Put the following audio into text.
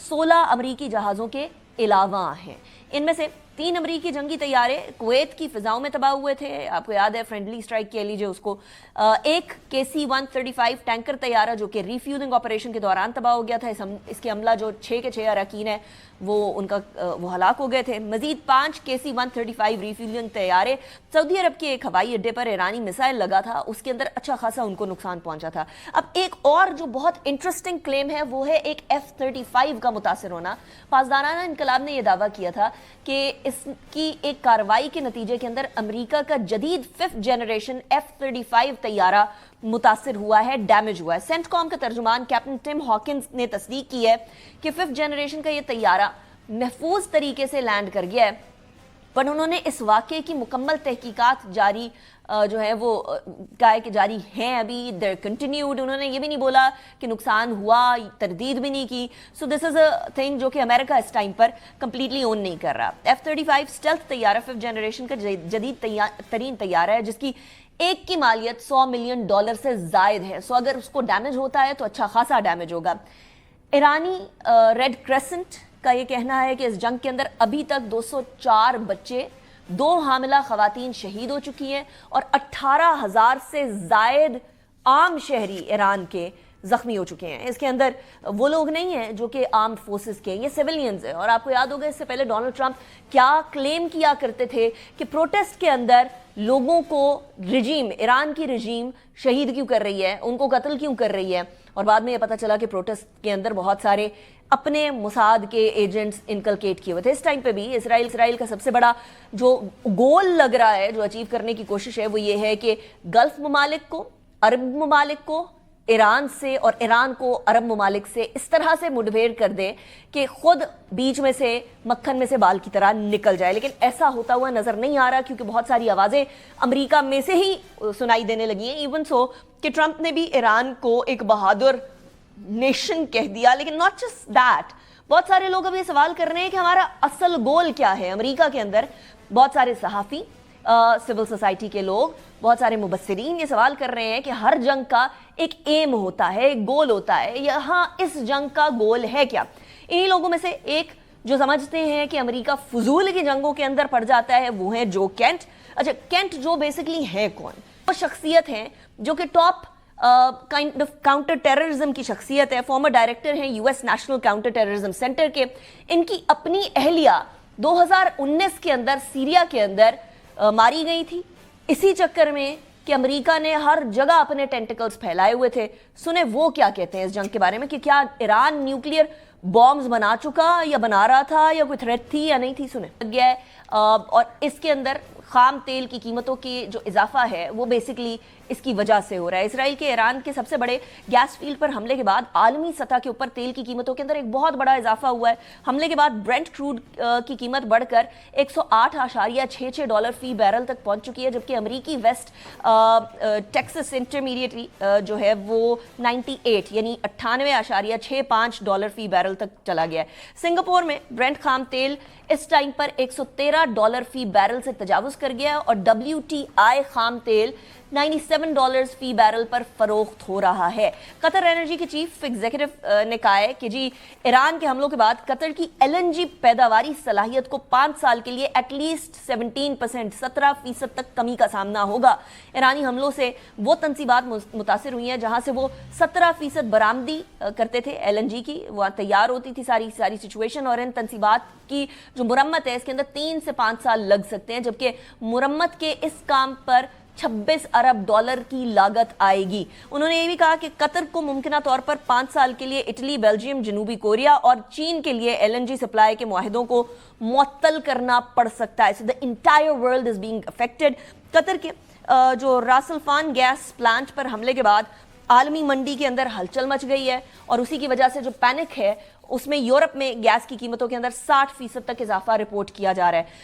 16 अमरीकी जहाज़ों के अलावा हैं। इनमें से 3 अमरीकी जंगी तैयारे कुवैत की फिजाओं में तबाह हुए थे, आपको याद है, फ्रेंडली स्ट्राइक कह लीजिए उसको। एक KC-135 टैंकर तैयारा जो कि रिफ्यूजिंग ऑपरेशन के दौरान तबाह हो गया था। इसके हमला जो 6 के 6 अरकान है वो हलाक हो गए थे। मजीद 5 KC-135 रिफ्यूजिंग तैयारे सऊदी अरब के एक हवाई अड्डे पर ईरानी मिसाइल लगा था, उसके अंदर अच्छा खासा उनको नुकसान पहुंचा था। अब एक और जो बहुत इंटरेस्टिंग क्लेम है वो है एक F-35 का मुतासिर होना। पासदाराना इनकलाब ने यह दावा किया था कि इसकी एक कार्रवाई के नतीजे के अंदर अमेरिका का जदीद 5th जनरेशन F-35 तैयारा मुतासिर हुआ है, डैमेज हुआ है। सेंटकॉम का तर्जुमान कैप्टन टिम हॉकिंस ने तस्दीक की है कि 5th जनरेशन का यह तैयारा महफूज तरीके से लैंड कर गया है, पर उन्होंने इस वाक़े की मुकम्मल तहकीकात जारी जो है वो कहा कि जारी हैं, अभी देयर कंटिन्यूड। उन्होंने ये भी नहीं बोला कि नुकसान हुआ, तरदीद भी नहीं की। So this is a thing जो कि अमेरिका इस टाइम पर कंप्लीटली ओन नहीं कर रहा। F-35 स्टेल्थ तैयारा 5th जनरेशन का जदीद तरीन तैयारा है जिसकी एक की मालियत $100 मिलियन से जायद है। सो अगर उसको डैमेज होता है तो अच्छा खासा डैमेज होगा। ईरानी रेड क्रेसेंट का ये कहना है कि इस जंग के अंदर अभी तक 204 बच्चे, 2 हामिला खवातीन शहीद हो चुकी हैं और 18,000 से जायद आम शहरी ईरान के जख्मी हो चुके हैं। इसके अंदर वो लोग नहीं हैं जो कि आर्म्ड फोर्सेस के, ये सिविलियंस हैं। और आपको याद होगा इससे पहले डोनाल्ड ट्रंप क्या क्लेम किया करते थे कि प्रोटेस्ट के अंदर लोगों को ईरान की रजीम शहीद क्यों कर रही है, उनको कत्ल क्यों कर रही है। और बाद में ये पता चला कि प्रोटेस्ट के अंदर बहुत सारे अपने मुसाद के एजेंट्स इनकलकेट किए हुए थे। इस टाइम पे भी इसराइल का सबसे बड़ा जो गोल लग रहा है, जो अचीव करने की कोशिश है, वो ये है कि गल्फ ममालिक को, अरब ममालिक को ईरान से और ईरान को अरब ममालिक से इस तरह से मुठभेड़ कर दे कि खुद बीच में से मक्खन में से बाल की तरह निकल जाए। लेकिन ऐसा होता हुआ नजर नहीं आ रहा क्योंकि बहुत सारी आवाजें अमेरिका में से ही सुनाई देने लगी हैं। इवन सो कि ट्रंप ने भी ईरान को एक बहादुर नेशन कह दिया। लेकिन नॉट जस्ट दैट, बहुत सारे लोग अब ये सवाल कर रहे हैं कि हमारा असल गोल क्या है। अमेरिका के अंदर बहुत सारे सहाफी, सिविल सोसाइटी के लोग, बहुत सारे मुबस्सिरीन ये सवाल कर रहे हैं कि हर जंग का एक एम होता है, एक गोल होता है। यहाँ इस जंग का गोल है क्या? इन्हीं लोगों में से एक जो समझते हैं कि अमेरिका फजूल की जंगों के अंदर पड़ जाता है वो है जो केंट। अच्छा, केंट जो बेसिकली है कौन? वो शख्सियत है जो कि top kind of counter terrorism की शख्सियत है। फॉर्मर डायरेक्टर हैं US national counter terrorism centre के। इनकी अपनी अहलिया 2019 के अंदर सीरिया के अंदर मारी गई थी, इसी चक्कर में कि अमेरिका ने हर जगह अपने टेंटिकल्स फैलाए हुए थे। सुने वो क्या कहते हैं इस जंग के बारे में कि क्या ईरान न्यूक्लियर बॉम्ब्स बना चुका या बना रहा था या कोई थ्रेट थी या नहीं थी। सुने गया है। और इसके अंदर खाम तेल की कीमतों की जो इजाफा है वो बेसिकली इसकी वजह से हो रहा है। इसराइल के ईरान के सबसे बड़े गैस फील्ड पर हमले के बाद आलमी सतह के ऊपर तेल की कीमतों के अंदर एक बहुत बड़ा इजाफा हुआ है। हमले के बाद ब्रेंट क्रूड की कीमत बढ़कर $108.66 फी बैरल तक पहुंच चुकी है, जबकि अमेरिकी वेस्ट टेक्सास इंटरमीडिएटरी जो है वो 98 यानी $98.65 फी बैरल तक चला गया है। सिंगापुर में ब्रेंट खाम तेल इस टाइम पर $113 फी बैरल से तजावुज कर गया है और WTI खाम तेल $97 फी बैरल पर फरोख्त हो रहा है। कतर एनर्जी के चीफ एग्जीक्यूटिव ने कहा है कि जी ईरान के हमलों के बाद कतर की LNG पैदावारी सलाहियत को 5 साल के लिए एटलीस्ट 17% तक कमी का सामना होगा। ईरानी हमलों से वो तंसीबात मुतासिर हुई हैं जहां से वो 17% बरामदी करते थे LNG की, वहाँ तैयार होती थी सारी सिचुएशन। और इन तंसीबात की जो मुरम्मत है इसके अंदर 3 से 5 साल लग सकते हैं, जबकि मुरम्मत के इस काम पर $26 अरब की लागत आएगी। उन्होंने ये भी कहा कि कतर को मुमकिना तौर पर 5 साल के लिए इटली, बेल्जियम, जनूबी कोरिया और चीन के लिए LNG सप्लाई के मुआहिदों को मुअत्तल करना पड़ सकता है। So the entire world is being affected. Qatar के जो रास अल फान गैस प्लांट पर हमले के बाद आलमी मंडी के अंदर हलचल मच गई है और उसी की वजह से जो पैनिक है उसमें यूरोप में गैस की कीमतों के अंदर 60% तक इजाफा रिपोर्ट किया जा रहा है।